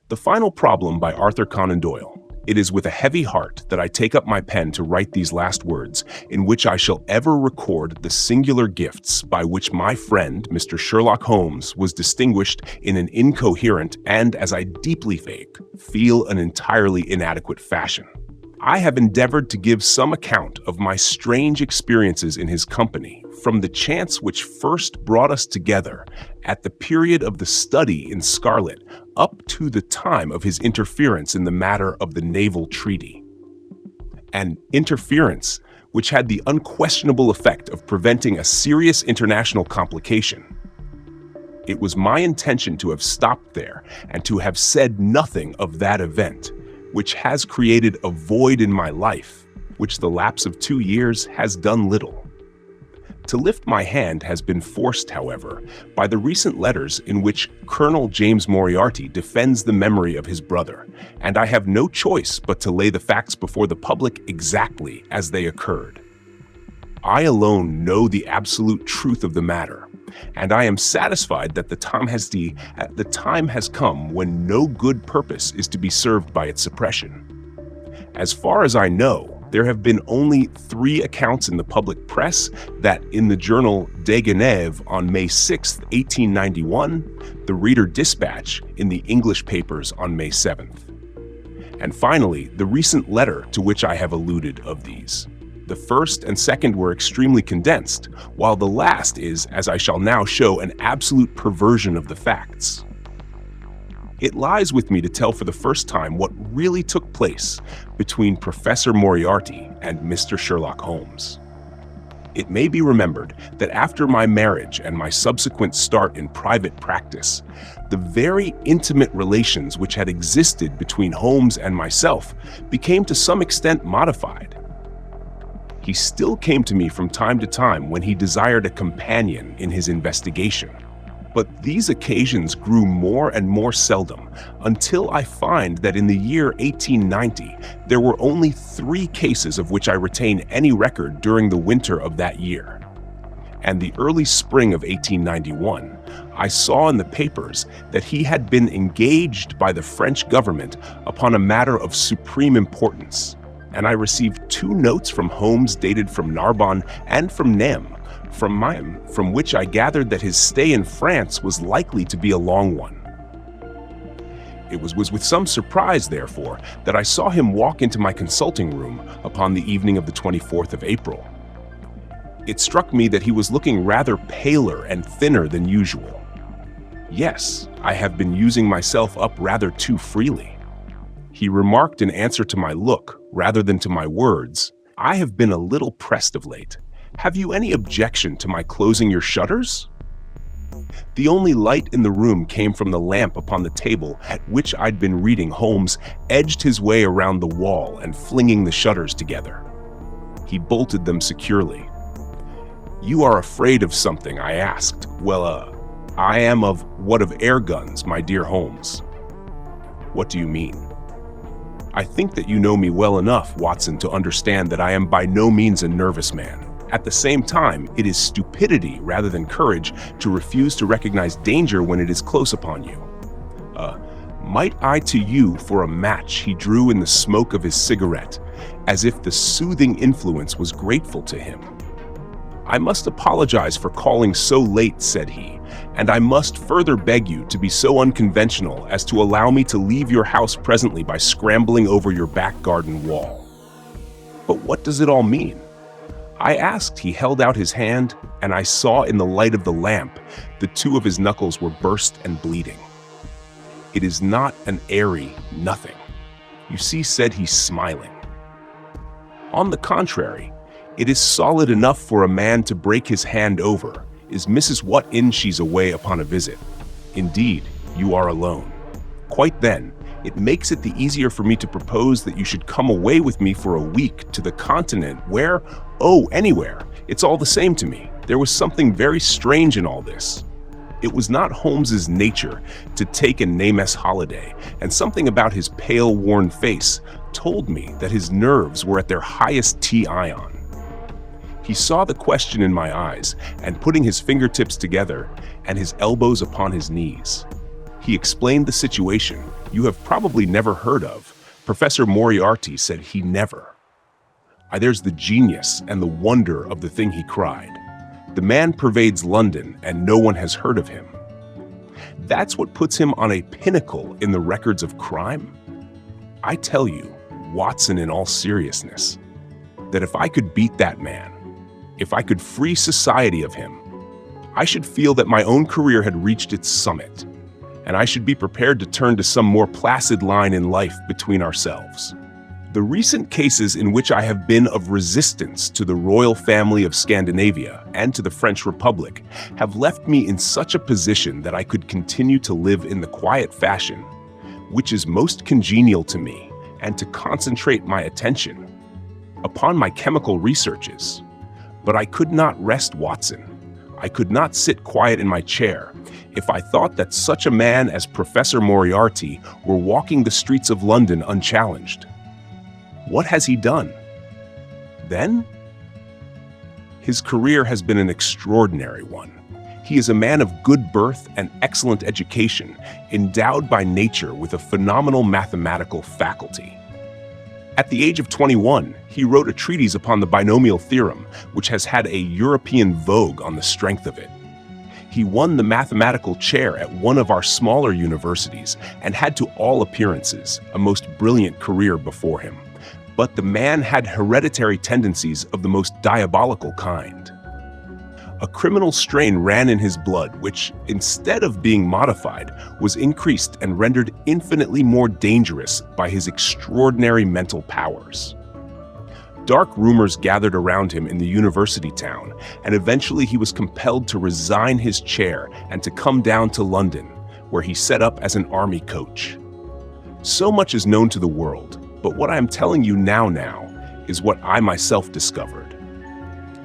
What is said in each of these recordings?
The Final Problem by Arthur Conan Doyle. It is with a heavy heart that I take up my pen to write these last words, in which I shall ever record the singular gifts by which my friend, Mr. Sherlock Holmes, was distinguished in an incoherent and, as I deeply feel, an entirely inadequate fashion. I have endeavored to give some account of my strange experiences in his company, from the chance which first brought us together at the period of the study in Scarlet up to the time of his interference in the matter of the naval treaty. An interference which had the unquestionable effect of preventing a serious international complication. It was my intention to have stopped there and to have said nothing of that event, which has created a void in my life, which the lapse of 2 years has done little. To lift my hand has been forced, however, by the recent letters in which Colonel James Moriarty defends the memory of his brother, and I have no choice but to lay the facts before the public exactly as they occurred. I alone know the absolute truth of the matter, and I am satisfied that the time has come when no good purpose is to be served by its suppression. As far as I know, there have been only 3 accounts in the public press: that in the journal De Genève on May 6, 1891, the Reader Dispatch in the English papers on May 7th. And finally, the recent letter to which I have alluded of these. The first and second were extremely condensed, while the last is, as I shall now show, an absolute perversion of the facts. It lies with me to tell for the first time what really took place between Professor Moriarty and Mr. Sherlock Holmes. It may be remembered that after my marriage and my subsequent start in private practice, the very intimate relations which had existed between Holmes and myself became to some extent modified. He still came to me from time to time when he desired a companion in his investigation. But these occasions grew more and more seldom, until I find that in the year 1890, there were only 3 cases of which I retain any record during the winter of that year. And the early spring of 1891, I saw in the papers that he had been engaged by the French government upon a matter of supreme importance, and I received 2 notes from Holmes dated from Narbonne and from Nîmes, from which I gathered that his stay in France was likely to be a long one. It was with some surprise, therefore, that I saw him walk into my consulting room upon the evening of the 24th of April. It struck me that he was looking rather paler and thinner than usual. Yes, I have been using myself up rather too freely. He remarked in answer to my look, rather than to my words, "I have been a little pressed of late. Have you any objection to my closing your shutters?" The only light in the room came from the lamp upon the table at which I'd been reading. Holmes edged his way around the wall and flinging the shutters together. He bolted them securely. "You are afraid of something?" I asked. "Well, I am of what of air guns, my dear Holmes." "What do you mean?" "I think that you know me well enough, Watson, to understand that I am by no means a nervous man. At the same time, it is stupidity rather than courage to refuse to recognize danger when it is close upon you. Might I to you for a match," he drew in the smoke of his cigarette, as if the soothing influence was grateful to him. "I must apologize for calling so late," said he, "and I must further beg you to be so unconventional as to allow me to leave your house presently by scrambling over your back garden wall." "But what does it all mean?" I asked. He held out his hand, and I saw in the light of the lamp the 2 of his knuckles were burst and bleeding. "It is not an airy nothing. You see," said he, smiling. "On the contrary, it is solid enough for a man to break his hand over. Is Mrs. What in? She's away upon a visit. Indeed, you are alone. Quite then, it makes it the easier for me to propose that you should come away with me for a week to the continent where, anywhere, it's all the same to me." There was something very strange in all this. It was not Holmes's nature to take a Nameless holiday, and something about his pale, worn face told me that his nerves were at their highest T-ion. He saw the question in my eyes, and putting his fingertips together and his elbows upon his knees, He explained the situation you have probably never heard of. Professor Moriarty said he never. There's the genius and the wonder of the thing he cried. The man pervades London and no one has heard of him. That's what puts him on a pinnacle in the records of crime. I tell you, Watson, in all seriousness, that if I could beat that man, if I could free society of him, I should feel that my own career had reached its summit, and I should be prepared to turn to some more placid line in life between ourselves. The recent cases in which I have been of resistance to the royal family of Scandinavia and to the French Republic have left me in such a position that I could continue to live in the quiet fashion which is most congenial to me, and to concentrate my attention upon my chemical researches. But I could not rest, Watson. I could not sit quiet in my chair if I thought that such a man as Professor Moriarty were walking the streets of London unchallenged. What has he done? Then? His career has been an extraordinary one. He is a man of good birth and excellent education, endowed by nature with a phenomenal mathematical faculty. At the age of 21, he wrote a treatise upon the binomial theorem, which has had a European vogue on the strength of it. He won the mathematical chair at one of our smaller universities and had to all appearances a most brilliant career before him. But the man had hereditary tendencies of the most diabolical kind. A criminal strain ran in his blood, which, instead of being modified, was increased and rendered infinitely more dangerous by his extraordinary mental powers. Dark rumors gathered around him in the university town, and eventually he was compelled to resign his chair and to come down to London, where he set up as an army coach. So much is known to the world, but what I am telling you now is what I myself discovered.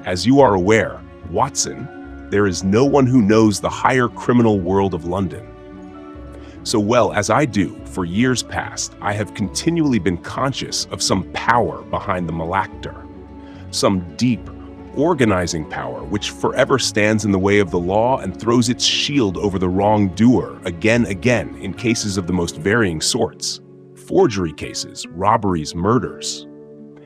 As you are aware, Watson, there is no one who knows the higher criminal world of London. So well as I do, for years past, I have continually been conscious of some power behind the malactor, some deep, organizing power which forever stands in the way of the law and throws its shield over the wrongdoer again in cases of the most varying sorts. Forgery cases, robberies, murders.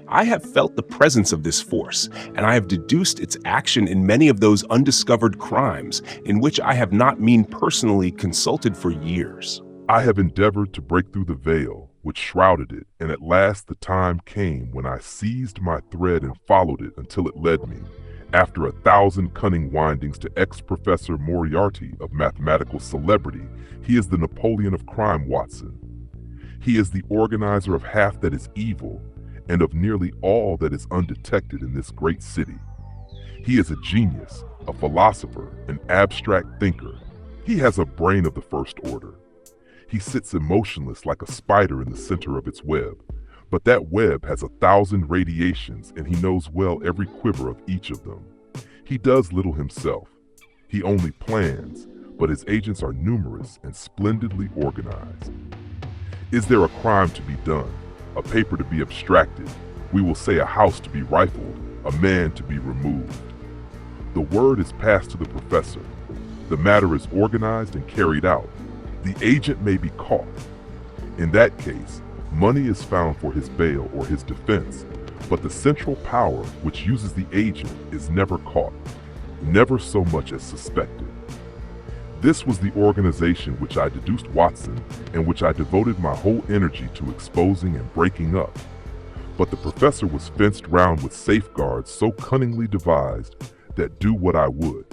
I have felt the presence of this force, and I have deduced its action in many of those undiscovered crimes in which I have not been personally consulted for years. I have endeavored to break through the veil which shrouded it, and at last the time came when I seized my thread and followed it until it led me, after 1,000 cunning windings, to ex-Professor Moriarty of mathematical celebrity. He is the Napoleon of crime, Watson. He is the organizer of half that is evil, and of nearly all that is undetected in this great city. He is a genius, a philosopher, an abstract thinker. He has a brain of the first order. He sits emotionless like a spider in the center of its web, but that web has 1,000 radiations, and he knows well every quiver of each of them. He does little himself. He only plans, but his agents are numerous and splendidly organized. Is there a crime to be done? A paper to be abstracted, we will say a house to be rifled, a man to be removed. The word is passed to the professor. The matter is organized and carried out. The agent may be caught. In that case, money is found for his bail or his defense, but the central power which uses the agent is never caught, never so much as suspected. This was the organization which I deduced Watson, and which I devoted my whole energy to exposing and breaking up. But the professor was fenced round with safeguards so cunningly devised that, do what I would,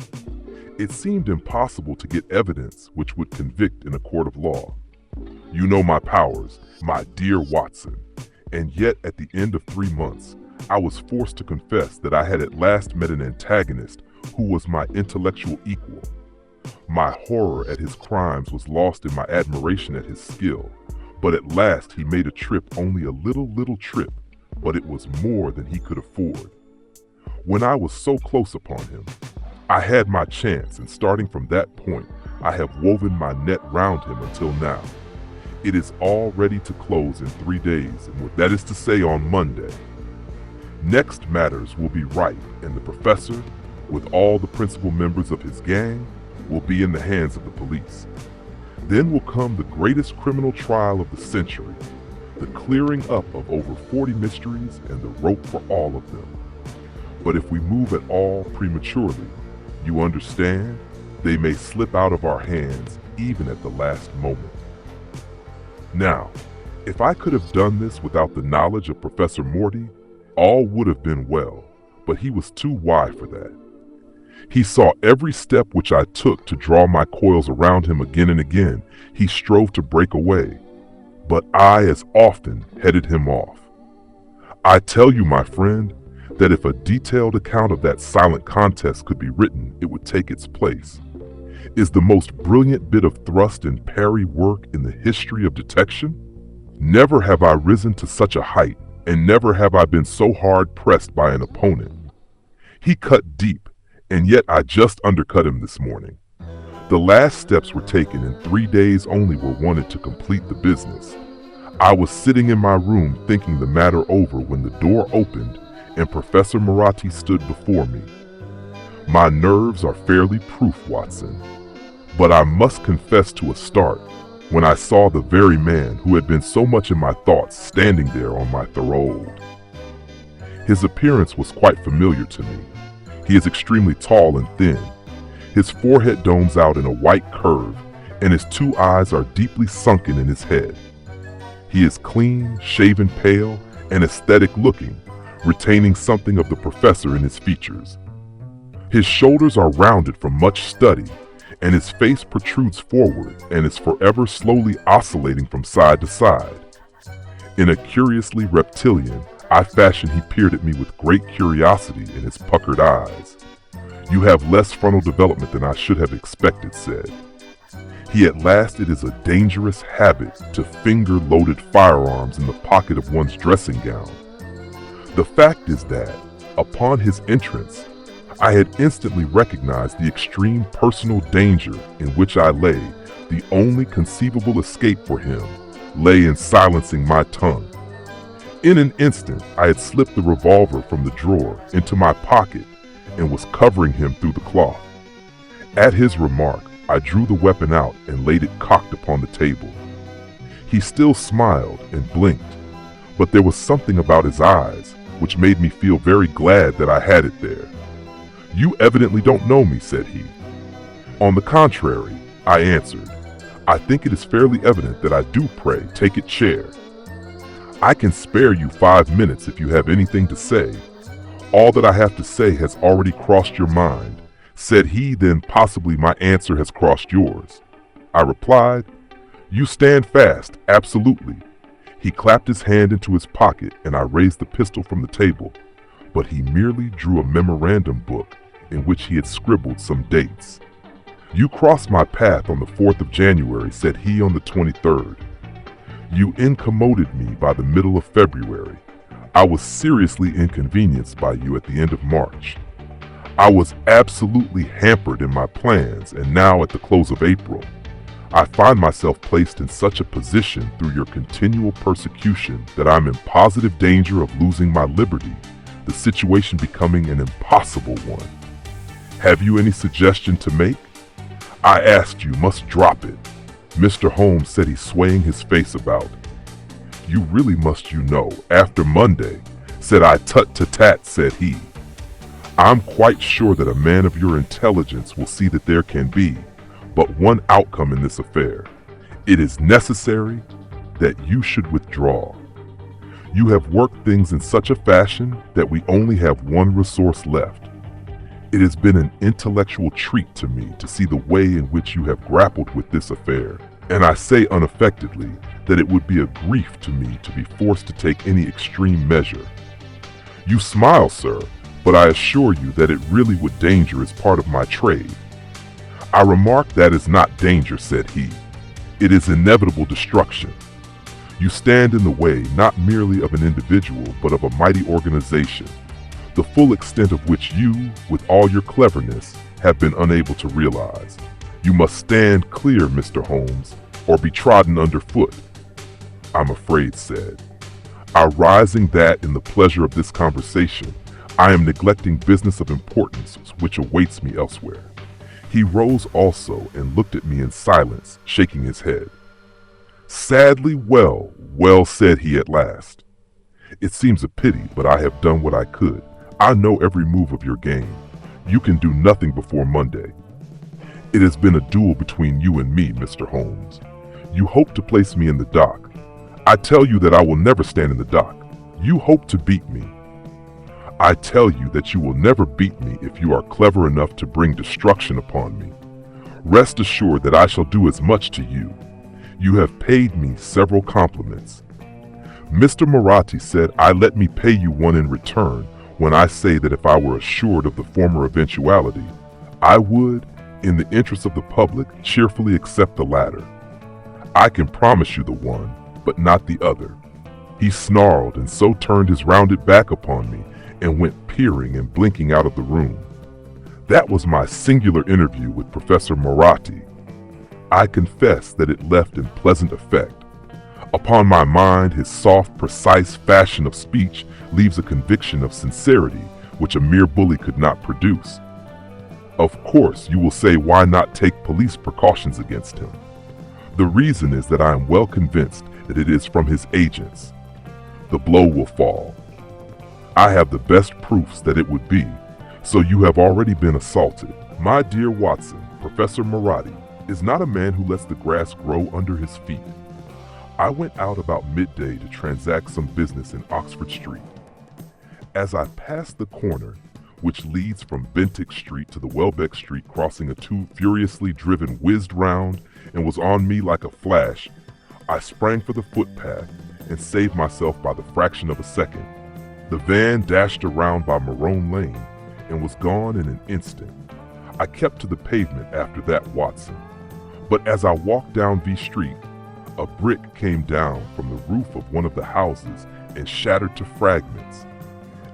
it seemed impossible to get evidence which would convict in a court of law. You know my powers, my dear Watson, and yet at the end of 3 months, I was forced to confess that I had at last met an antagonist who was my intellectual equal. My horror at his crimes was lost in my admiration at his skill, but at last he made a trip, only a little trip, but it was more than he could afford. When I was so close upon him, I had my chance, and starting from that point, I have woven my net round him until now. It is all ready to close in 3 days, and that is to say on Monday. Next matters will be ripe, and the professor, with all the principal members of his gang, will be in the hands of the police. Then will come the greatest criminal trial of the century, the clearing up of over 40 mysteries and the rope for all of them. But if we move at all prematurely, you understand, they may slip out of our hands even at the last moment. Now, if I could have done this without the knowledge of Professor Morty, all would have been well, but he was too wise for that. He saw every step which I took to draw my coils around him again and again. He strove to break away, but I as often headed him off. I tell you, my friend, that if a detailed account of that silent contest could be written, it would take its place. Is the most brilliant bit of thrust and parry work in the history of detection? Never have I risen to such a height, and never have I been so hard pressed by an opponent. He cut deep, and yet I just undercut him this morning. The last steps were taken and 3 days only were wanted to complete the business. I was sitting in my room thinking the matter over when the door opened and Professor Marathi stood before me. My nerves are fairly proof, Watson, but I must confess to a start when I saw the very man who had been so much in my thoughts standing there on my threshold. His appearance was quite familiar to me. He is extremely tall and thin. His forehead domes out in a white curve, and his two eyes are deeply sunken in his head. He is clean, shaven, pale, and aesthetic looking, retaining something of the professor in his features. His shoulders are rounded from much study, and his face protrudes forward and is forever slowly oscillating from side to side. In a curiously reptilian, fashion he peered at me with great curiosity in his puckered eyes. You have less frontal development than I should have expected, said he. At last, it is a dangerous habit to finger loaded firearms in the pocket of one's dressing gown. The fact is that, upon his entrance, I had instantly recognized the extreme personal danger in which I lay. The only conceivable escape for him lay in silencing my tongue. In an instant, I had slipped the revolver from the drawer into my pocket and was covering him through the cloth. At his remark, I drew the weapon out and laid it cocked upon the table. He still smiled and blinked, but there was something about his eyes which made me feel very glad that I had it there. You evidently don't know me, said he. On the contrary, I answered, I think it is fairly evident that I do. Pray, take a chair. I can spare you 5 minutes if you have anything to say. All that I have to say has already crossed your mind, said he. Then possibly my answer has crossed yours. I replied, you stand fast, absolutely. He clapped his hand into his pocket and I raised the pistol from the table, but he merely drew a memorandum book in which he had scribbled some dates. You crossed my path on the 4th of January, said he, on the 23rd. You incommoded me by the middle of February. I was seriously inconvenienced by you at the end of March. I was absolutely hampered in my plans, and now at the close of April, I find myself placed in such a position through your continual persecution that I'm in positive danger of losing my liberty, the situation becoming an impossible one. Have you any suggestion to make? I asked you must drop it. Mr. Holmes said, he's swaying his face about. You really must, you know, after Monday, said I. Tut-tut-tat, said he. I'm quite sure that a man of your intelligence will see that there can be but one outcome in this affair. It is necessary that you should withdraw. You have worked things in such a fashion that we only have one resource left. It has been an intellectual treat to me to see the way in which you have grappled with this affair, and I say unaffectedly that it would be a grief to me to be forced to take any extreme measure. You smile, sir, but I assure you that it really would danger is part of my trade. I remark that is not danger, said he. It is inevitable destruction. You stand in the way not merely of an individual, but of a mighty organization, the full extent of which you, with all your cleverness, have been unable to realize. You must stand clear, Mr. Holmes, or be trodden underfoot. I'm afraid, said I, rising, that in the pleasure of this conversation, I am neglecting business of importance which awaits me elsewhere. He rose also and looked at me in silence, shaking his head. Sadly, well said he at last. It seems a pity, but I have done what I could. I know every move of your game. You can do nothing before Monday. It has been a duel between you and me, Mr. Holmes. You hope to place me in the dock. I tell you that I will never stand in the dock. You hope to beat me. I tell you that you will never beat me if you are clever enough to bring destruction upon me. Rest assured that I shall do as much to you. You have paid me several compliments. Mr. Moratti said I let me pay you one in return when I say that if I were assured of the former eventuality, I would, in the interest of the public, cheerfully accept the latter. I can promise you the one, but not the other. He snarled and so turned his rounded back upon me and went peering and blinking out of the room. That was my singular interview with Professor Moratti. I confess that it left in pleasant effect. Upon my mind, his soft, precise fashion of speech leaves a conviction of sincerity which a mere bully could not produce. Of course, you will say, why not take police precautions against him? The reason is that I am well convinced that it is from his agents. The blow will fall. I have the best proofs that it would be, so you have already been assaulted. My dear Watson, Professor Moratti is not a man who lets the grass grow under his feet. I went out about midday to transact some business in Oxford Street. As I passed the corner, which leads from Bentinck Street to the Welbeck Street crossing, a tube furiously driven whizzed round and was on me like a flash. I sprang for the footpath and saved myself by the fraction of a second. The van dashed around by Marone Lane and was gone in an instant. I kept to the pavement after that, Watson. But as I walked down V Street, a brick came down from the roof of one of the houses and shattered to fragments.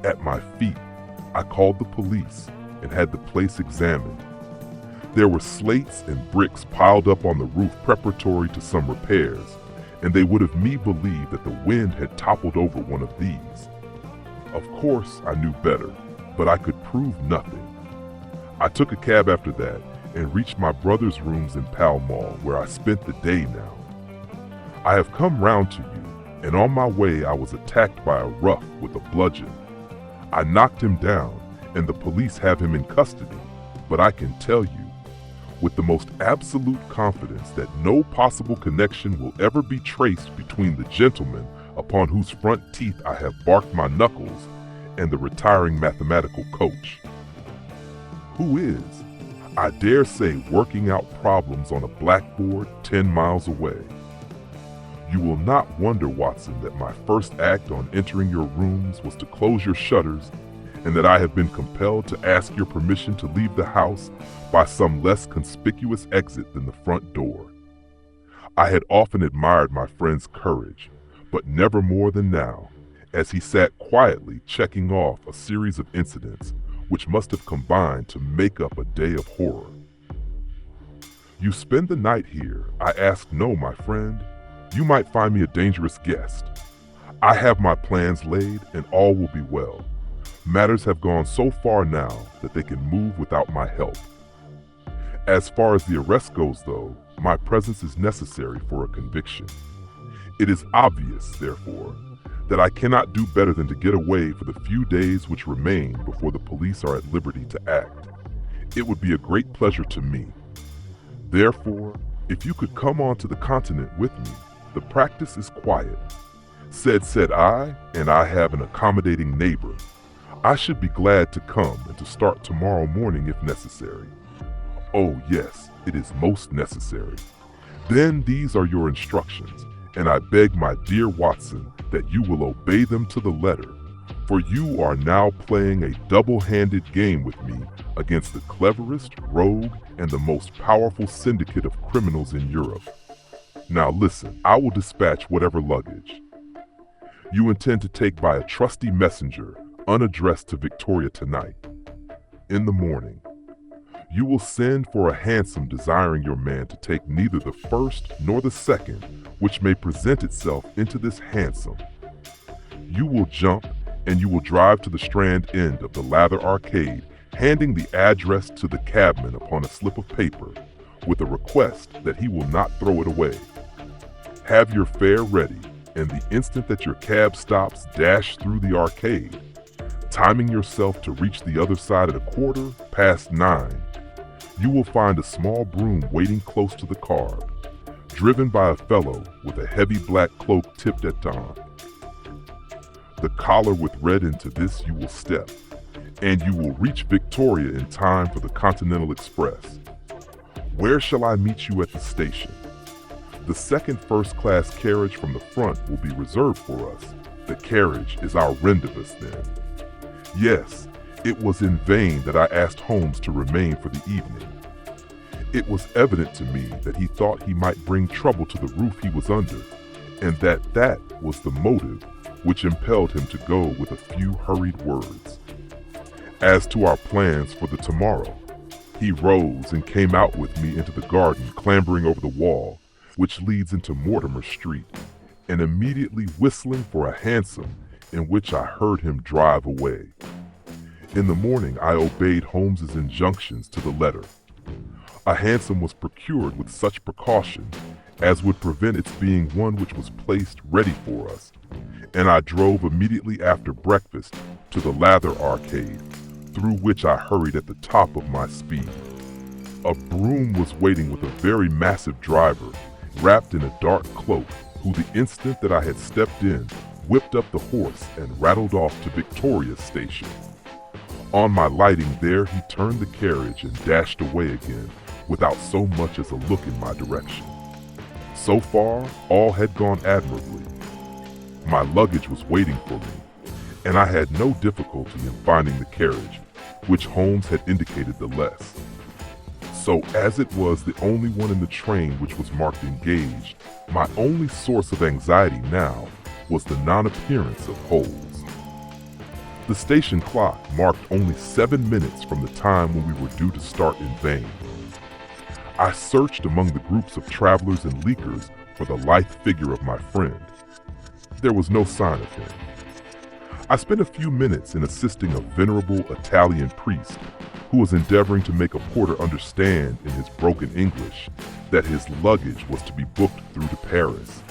At my feet, I called the police and had the place examined. There were slates and bricks piled up on the roof preparatory to some repairs, and they would have me believe that the wind had toppled over one of these. Of course, I knew better, but I could prove nothing. I took a cab after that and reached my brother's rooms in Pall Mall, where I spent the day now. I have come round to you, and on my way I was attacked by a rough with a bludgeon. I knocked him down, and the police have him in custody, but I can tell you, with the most absolute confidence, that no possible connection will ever be traced between the gentleman upon whose front teeth I have barked my knuckles and the retiring mathematical coach. Who is, I dare say, working out problems on a blackboard 10 miles away. You will not wonder, Watson, that my first act on entering your rooms was to close your shutters, and that I have been compelled to ask your permission to leave the house by some less conspicuous exit than the front door. I had often admired my friend's courage, but never more than now, as he sat quietly checking off a series of incidents which must have combined to make up a day of horror. You spend the night here? I asked. No, my friend. You might find me a dangerous guest. I have my plans laid, and all will be well. Matters have gone so far now that they can move without my help. As far as the arrest goes, though, my presence is necessary for a conviction. It is obvious, therefore, that I cannot do better than to get away for the few days which remain before the police are at liberty to act. It would be a great pleasure to me. Therefore, if you could come on to the continent with me, the practice is quiet. Said I, and I have an accommodating neighbor. I should be glad to come and to start tomorrow morning if necessary. Oh yes, it is most necessary. Then these are your instructions, and I beg, my dear Watson, that you will obey them to the letter, for you are now playing a double-handed game with me against the cleverest rogue and the most powerful syndicate of criminals in Europe. Now listen, I will dispatch whatever luggage you intend to take by a trusty messenger unaddressed to Victoria tonight. In the morning, you will send for a hansom desiring your man to take neither the first nor the second which may present itself into this hansom. You will jump and you will drive to the Strand end of the Lather Arcade, handing the address to the cabman upon a slip of paper with a request that he will not throw it away. Have your fare ready, and the instant that your cab stops, dash through the arcade, timing yourself to reach the other side at 9:15. You will find a small broom waiting close to the car, driven by a fellow with a heavy black cloak tipped at dawn. The collar with red into this you will step, and you will reach Victoria in time for the Continental Express. Where shall I meet you at the station? The second first-class carriage from the front will be reserved for us. The carriage is our rendezvous then. Yes, it was in vain that I asked Holmes to remain for the evening. It was evident to me that he thought he might bring trouble to the roof he was under, and that was the motive which impelled him to go with a few hurried words. As to our plans for the tomorrow, he rose and came out with me into the garden, clambering over the wall, which leads into Mortimer Street, and immediately whistling for a hansom in which I heard him drive away. In the morning, I obeyed Holmes's injunctions to the letter. A hansom was procured with such precaution as would prevent its being one which was placed ready for us, and I drove immediately after breakfast to the Lather Arcade, through which I hurried at the top of my speed. A broom was waiting with a very massive driver, wrapped in a dark cloak, who the instant that I had stepped in, whipped up the horse and rattled off to Victoria Station. On my lighting there, he turned the carriage and dashed away again, without so much as a look in my direction. So far, all had gone admirably. My luggage was waiting for me, and I had no difficulty in finding the carriage, which Holmes had indicated the less. So as it was the only one in the train which was marked engaged, my only source of anxiety now was the non-appearance of Holmes. The station clock marked only 7 minutes from the time when we were due to start in vain. I searched among the groups of travelers and leakers for the lithe figure of my friend. There was no sign of him. I spent a few minutes in assisting a venerable Italian priest who was endeavoring to make a porter understand in his broken English that his luggage was to be booked through to Paris.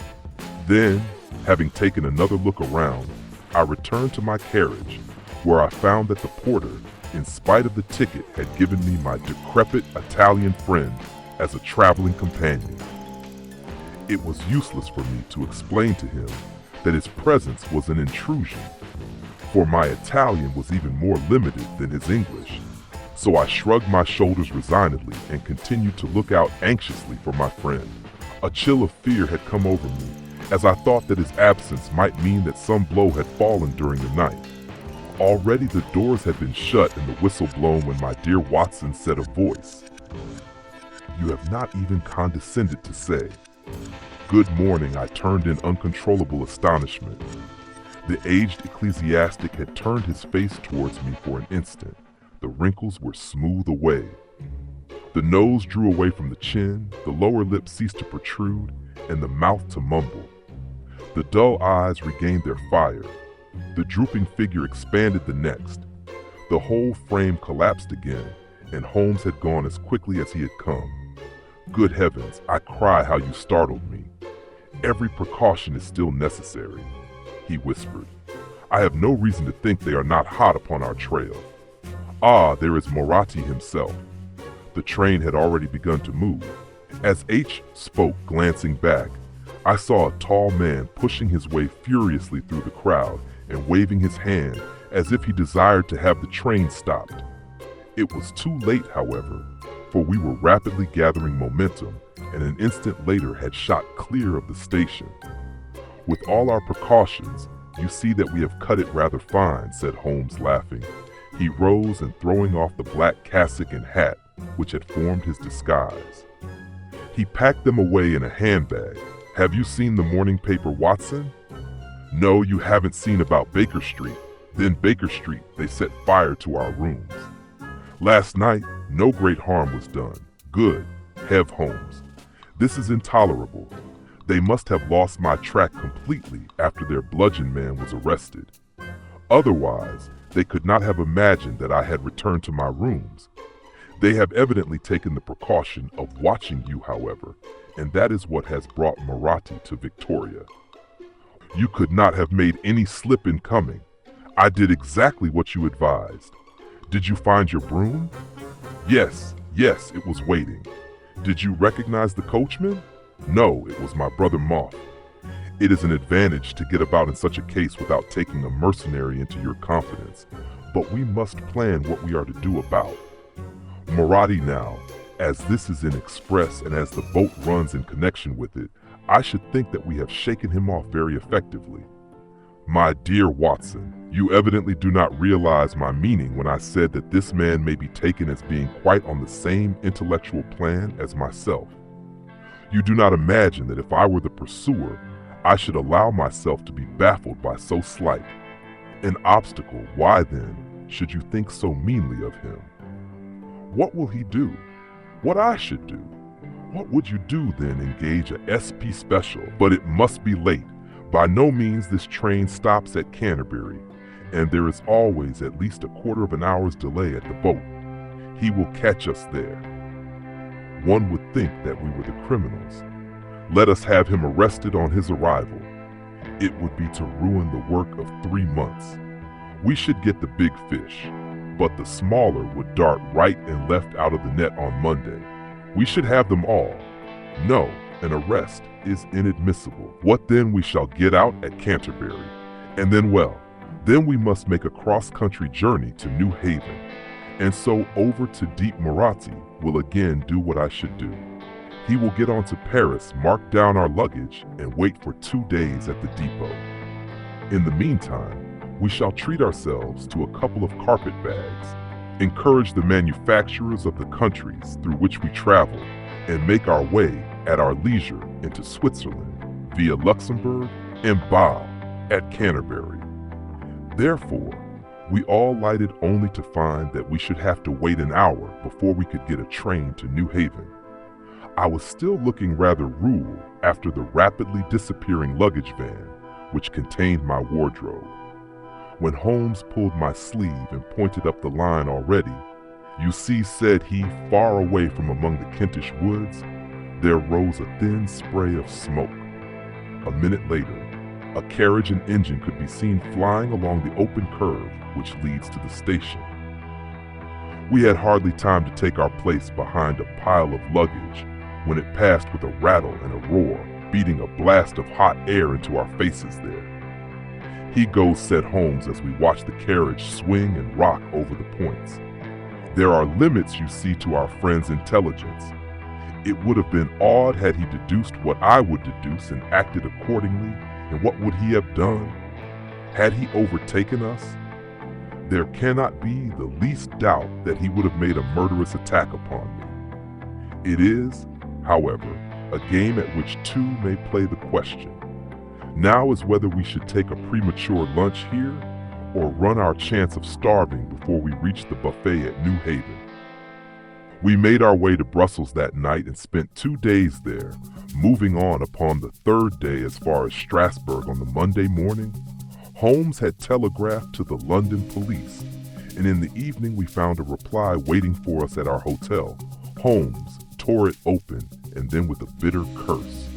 Then, having taken another look around, I returned to my carriage, where I found that the porter, in spite of the ticket, had given me my decrepit Italian friend as a traveling companion. It was useless for me to explain to him that his presence was an intrusion, for my Italian was even more limited than his English. So I shrugged my shoulders resignedly and continued to look out anxiously for my friend. A chill of fear had come over me, as I thought that his absence might mean that some blow had fallen during the night. Already the doors had been shut and the whistle blown when my dear Watson said a voice. You have not even condescended to say, "Good morning." I turned in uncontrollable astonishment. The aged ecclesiastic had turned his face towards me for an instant. The wrinkles were smooth away. The nose drew away from the chin, the lower lip ceased to protrude, and the mouth to mumble. The dull eyes regained their fire. The drooping figure expanded the next. The whole frame collapsed again, and Holmes had gone as quickly as he had come. Good heavens, I cry how you startled me. Every precaution is still necessary, he whispered. I have no reason to think they are not hot upon our trail. Ah, there is Moratti himself. The train had already begun to move. As H spoke, glancing back, I saw a tall man pushing his way furiously through the crowd and waving his hand as if he desired to have the train stopped. It was too late, however, for we were rapidly gathering momentum and an instant later had shot clear of the station. With all our precautions, you see that we have cut it rather fine, said Holmes, laughing. He rose and throwing off the black cassock and hat, which had formed his disguise. He packed them away in a handbag. Have you seen the morning paper, Watson? No, you haven't seen about Baker Street. Then Baker Street, they set fire to our rooms. Last night, no great harm was done. Good, Hev Holmes. This is intolerable. They must have lost my track completely after their bludgeon man was arrested. Otherwise, They could not have imagined that I had returned to my rooms. They have evidently taken the precaution of watching you, however, and that is what has brought Marathi to Victoria. You could not have made any slip in coming. I did exactly what you advised. Did you find your broom? Yes, it was waiting. Did you recognize the coachman? No, it was my brother Moth. It is an advantage to get about in such a case without taking a mercenary into your confidence, but we must plan what we are to do about. Marathi now, as this is in express and as the boat runs in connection with it, I should think that we have shaken him off very effectively. My dear Watson, you evidently do not realize my meaning when I said that this man may be taken as being quite on the same intellectual plan as myself. You do not imagine that if I were the pursuer, I should allow myself to be baffled by so slight an obstacle. Why then should you think so meanly of him? What will he do? What I should do? What would you do then? Engage a SP special? But it must be late. By no means this train stops at Canterbury, and there is always at least a quarter of an hour's delay at the boat. He will catch us there. One would think that we were the criminals. Let us have him arrested on his arrival. It would be to ruin the work of 3 months. We should get the big fish, but the smaller would dart right and left out of the net on Monday. We should have them all. No, an arrest is inadmissible. What then? We shall get out at Canterbury. And then, then we must make a cross-country journey to New Haven. And so over to Deep Marathi will again do what I should do. He will get on to Paris, mark down our luggage, and wait for 2 days at the depot. In the meantime, we shall treat ourselves to a couple of carpet bags, encourage the manufacturers of the countries through which we travel, and make our way at our leisure into Switzerland via Luxembourg and Bâle at Canterbury. Therefore, we all lighted only to find that we should have to wait an hour before we could get a train to New Haven. I was still looking rather rude after the rapidly disappearing luggage van, which contained my wardrobe. When Holmes pulled my sleeve and pointed up the line already, "You see," said he, far away from among the Kentish woods, there rose a thin spray of smoke. A minute later, a carriage and engine could be seen flying along the open curve which leads to the station. We had hardly time to take our place behind a pile of luggage when it passed with a rattle and a roar, beating a blast of hot air into our faces there. "He goes," said Holmes as we watched the carriage swing and rock over the points. "There are limits, you see, to our friend's intelligence. It would have been odd had he deduced what I would deduce and acted accordingly, and what would he have done? Had he overtaken us? There cannot be the least doubt that he would have made a murderous attack upon me. It is, however, a game at which two may play the question. Now is whether we should take a premature lunch here or run our chance of starving before we reach the buffet at New Haven. We made our way to Brussels that night and spent 2 days there, moving on upon the 3rd day as far as Strasbourg on the Monday morning. Holmes had telegraphed to the London police, and in the evening we found a reply waiting for us at our hotel. Holmes tore it open, and then with a bitter curse,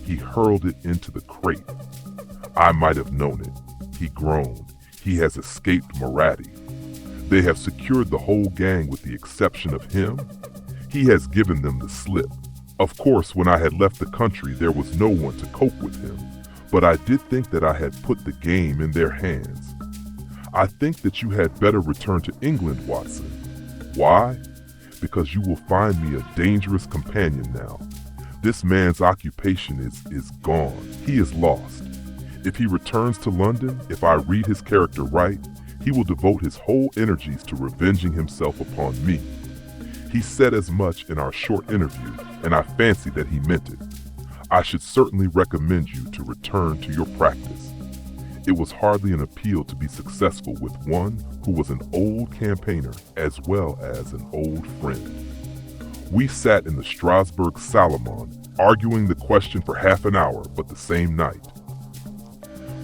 he hurled it into the crate. "I might have known it," he groaned. "He has escaped Marathi. They have secured the whole gang with the exception of him. He has given them the slip. Of course, when I had left the country, there was no one to cope with him, but I did think that I had put the game in their hands. I think that you had better return to England, Watson. Why? Because you will find me a dangerous companion now. This man's occupation is gone. He is lost. If he returns to London, if I read his character right, he will devote his whole energies to revenging himself upon me. He said as much in our short interview, and I fancy that he meant it. I should certainly recommend you to return to your practice." It was hardly an appeal to be successful with one who was an old campaigner as well as an old friend. We sat in the Strasbourg Salomon, arguing the question for half an hour, but the same night.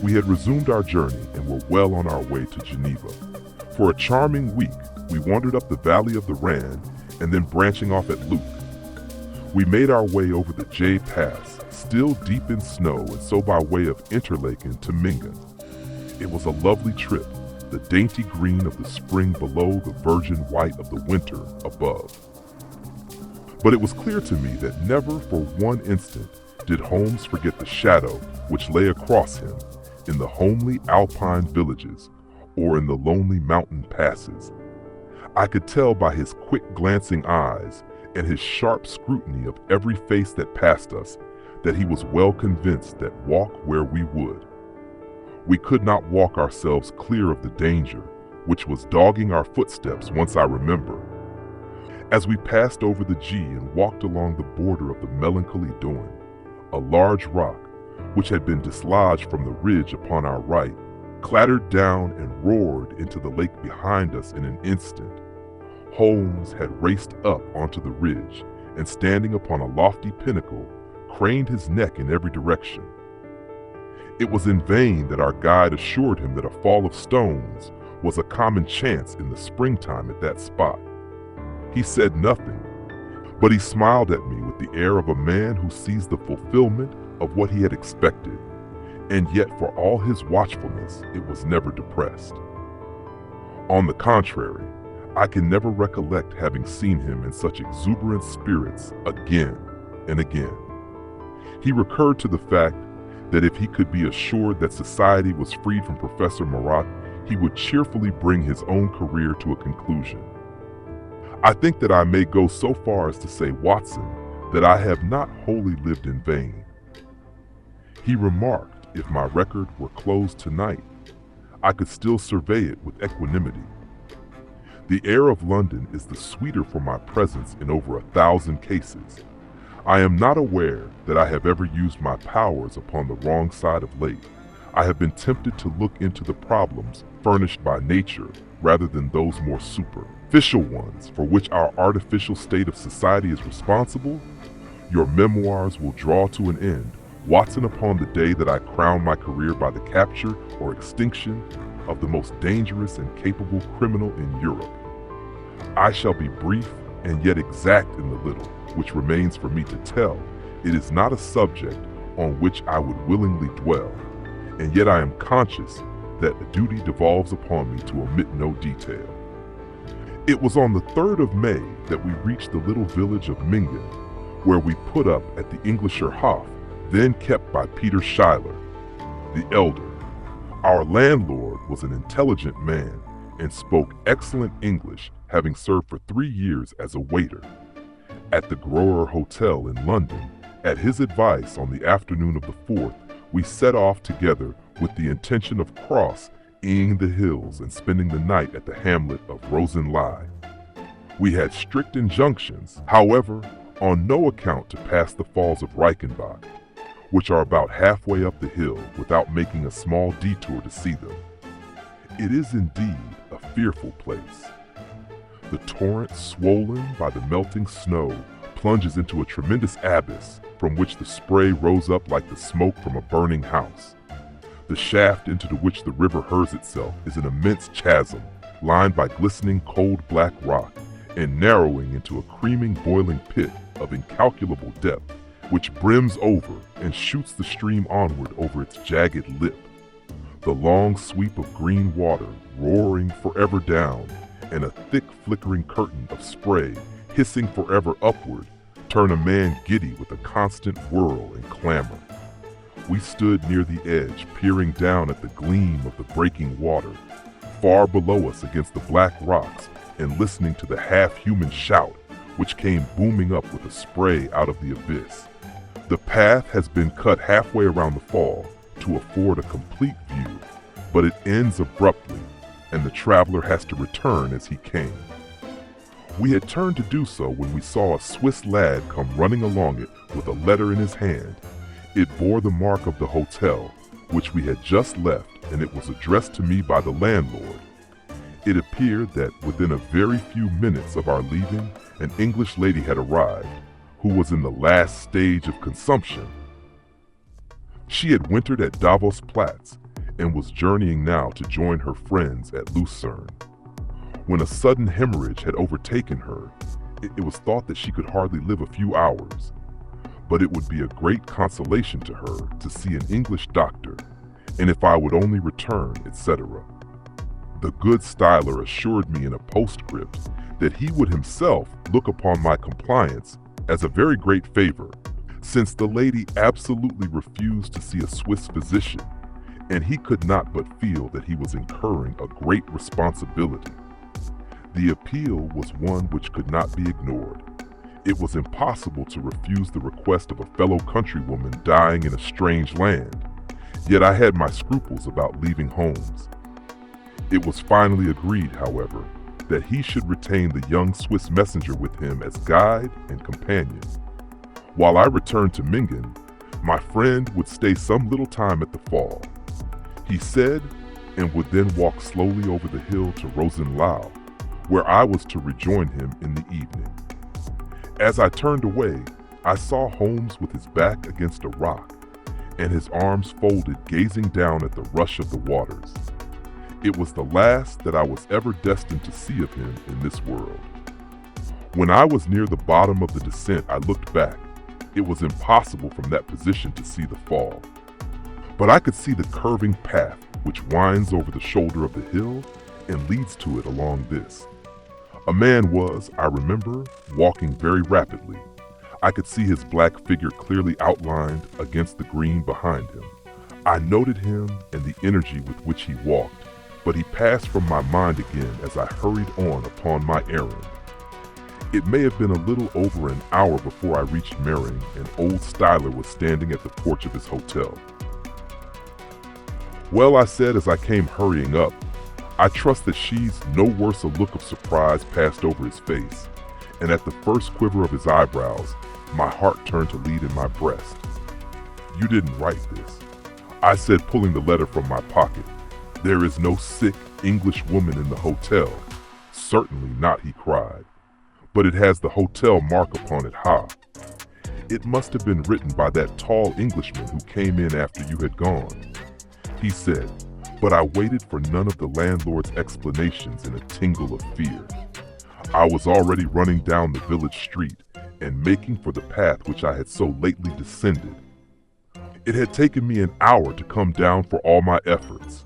We had resumed our journey and were well on our way to Geneva. For a charming week, we wandered up the valley of the Rand and then branching off at Luke. We made our way over the Jay Pass, still deep in snow, and so by way of Interlaken to Mingan. It was a lovely trip, the dainty green of the spring below, the virgin white of the winter above. But it was clear to me that never for one instant did Holmes forget the shadow which lay across him in the homely alpine villages or in the lonely mountain passes. I could tell by his quick glancing eyes and his sharp scrutiny of every face that passed us that he was well convinced that walk where we would, we could not walk ourselves clear of the danger which was dogging our footsteps. Once I remember, as we passed over the G and walked along the border of the melancholy Doon, a large rock, which had been dislodged from the ridge upon our right, clattered down and roared into the lake behind us in an instant. Holmes had raced up onto the ridge and, standing upon a lofty pinnacle, craned his neck in every direction. It was in vain that our guide assured him that a fall of stones was a common chance in the springtime at that spot. He said nothing, but he smiled at me with the air of a man who sees the fulfillment of what he had expected, and yet for all his watchfulness, it was never depressed. On the contrary, I can never recollect having seen him in such exuberant spirits again and again. He recurred to the fact that if he could be assured that society was freed from Professor Marat, he would cheerfully bring his own career to a conclusion. I think that I may go so far as to say, Watson, that I have not wholly lived in vain. He remarked, if my record were closed tonight, I could still survey it with equanimity. The air of London is the sweeter for my presence in over 1,000 cases. I am not aware that I have ever used my powers upon the wrong side of late. I have been tempted to look into the problems furnished by nature rather than those more superficial ones for which our artificial state of society is responsible. Your memoirs will draw to an end, Watson, upon the day that I crown my career by the capture or extinction of the most dangerous and capable criminal in Europe. I shall be brief and yet exact in the little which remains for me to tell. It is not a subject on which I would willingly dwell, and yet I am conscious that a duty devolves upon me to omit no detail. It was on the 3rd of May that we reached the little village of Mingan, where we put up at the Englischer Hof, then kept by Peter Schuyler, the elder. Our landlord was an intelligent man and spoke excellent English, having served for 3 years as a waiter at the Grower Hotel in London. At his advice, on the afternoon of the 4th, we set off together with the intention of crossing the hills and spending the night at the hamlet of Rosenlei. We had strict injunctions, however, on no account to pass the falls of Reichenbach, which are about halfway up the hill, without making a small detour to see them. It is indeed a fearful place. The torrent, swollen by the melting snow, plunges into a tremendous abyss from which the spray rose up like the smoke from a burning house. The shaft into which the river hurls itself is an immense chasm, lined by glistening cold black rock, and narrowing into a creaming boiling pit of incalculable depth, which brims over and shoots the stream onward over its jagged lip. The long sweep of green water roaring forever down, and a thick flickering curtain of spray hissing forever upward, turn a man giddy with a constant whirl and clamor. We stood near the edge, peering down at the gleam of the breaking water, far below us against the black rocks, and listening to the half-human shout which came booming up with the spray out of the abyss. The path has been cut halfway around the fall to afford a complete view, but it ends abruptly, and the traveler has to return as he came. We had turned to do so when we saw a Swiss lad come running along it with a letter in his hand. It bore the mark of the hotel, which we had just left, and it was addressed to me by the landlord. It appeared that within a very few minutes of our leaving, an English lady had arrived, who was in the last stage of consumption. She had wintered at Davos Platz, and was journeying now to join her friends at Lucerne. When a sudden hemorrhage had overtaken her, it was thought that she could hardly live a few hours. But it would be a great consolation to her to see an English doctor, and if I would only return, etc. The good styler assured me in a postscript that he would himself look upon my compliance as a very great favor, since the lady absolutely refused to see a Swiss physician, and he could not but feel that he was incurring a great responsibility. The appeal was one which could not be ignored. It was impossible to refuse the request of a fellow countrywoman dying in a strange land, yet I had my scruples about leaving Holmes. It was finally agreed, however, that he should retain the young Swiss messenger with him as guide and companion. While I returned to Mingen, my friend would stay some little time at the fall, he said, and would then walk slowly over the hill to Rosenlau, where I was to rejoin him in the evening. As I turned away, I saw Holmes with his back against a rock, and his arms folded gazing down at the rush of the waters. It was the last that I was ever destined to see of him in this world. When I was near the bottom of the descent, I looked back. It was impossible from that position to see the fall. But I could see the curving path which winds over the shoulder of the hill and leads to it along this. A man was, I remember, walking very rapidly. I could see his black figure clearly outlined against the green behind him. I noted him and the energy with which he walked, but he passed from my mind again as I hurried on upon my errand. It may have been a little over an hour before I reached Mering, and old Styler was standing at the porch of his hotel. "Well," I said as I came hurrying up, "I trust that she's no worse." A look of surprise passed over his face, and at the first quiver of his eyebrows, my heart turned to lead in my breast. "You didn't write this," I said, pulling the letter from my pocket. "There is no sick English woman in the hotel." "Certainly not," he cried. "But it has the hotel mark upon it, ha! It must have been written by that tall Englishman who came in after you had gone." He said, but I waited for none of the landlord's explanations in a tingle of fear. I was already running down the village street and making for the path which I had so lately descended. It had taken me an hour to come down for all my efforts.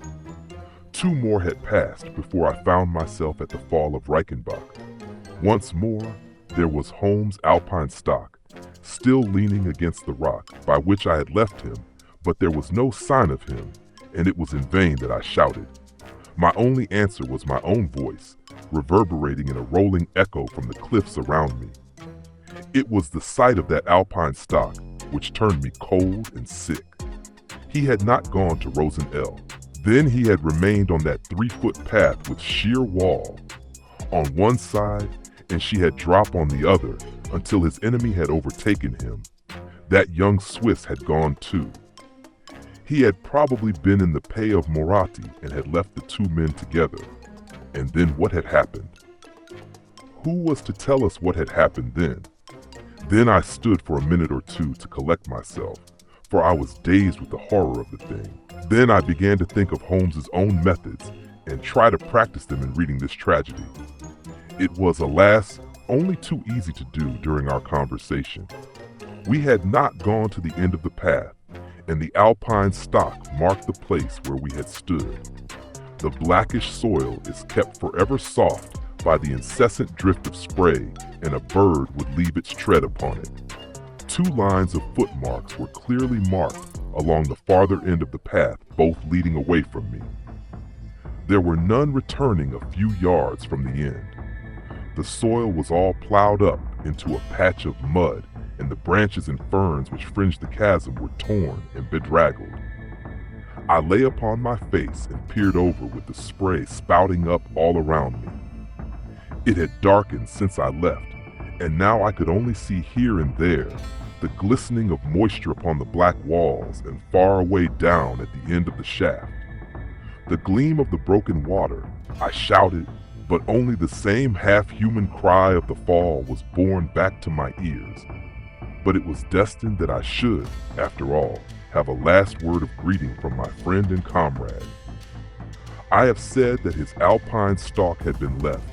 2 more had passed before I found myself at the fall of Reichenbach. Once more, there was Holmes' Alpine stock, still leaning against the rock by which I had left him, but there was no sign of him, and it was in vain that I shouted. My only answer was my own voice, reverberating in a rolling echo from the cliffs around me. It was the sight of that Alpine stock which turned me cold and sick. He had not gone to Rosenel. Then he had remained on that 3-foot path with sheer wall on one side, and she had dropped on the other until his enemy had overtaken him. That young Swiss had gone too. He had probably been in the pay of Moratti and had left the 2 men together. And then what had happened? Who was to tell us what had happened then? Then I stood for a minute or two to collect myself, for I was dazed with the horror of the thing. Then I began to think of Holmes's own methods and try to practice them in reading this tragedy. It was, alas, only too easy to do during our conversation. We had not gone to the end of the path, and the Alpine stock marked the place where we had stood. The blackish soil is kept forever soft by the incessant drift of spray, and a bird would leave its tread upon it. 2 lines of footmarks were clearly marked along the farther end of the path, both leading away from me. There were none returning a few yards from the end. The soil was all plowed up into a patch of mud, and the branches and ferns which fringed the chasm were torn and bedraggled. I lay upon my face and peered over with the spray spouting up all around me. It had darkened since I left, and now I could only see here and there the glistening of moisture upon the black walls and far away down at the end of the shaft. The gleam of the broken water. I shouted, but only the same half-human cry of the fall was borne back to my ears. But it was destined that I should, after all, have a last word of greeting from my friend and comrade. I have said that his alpine stalk had been left,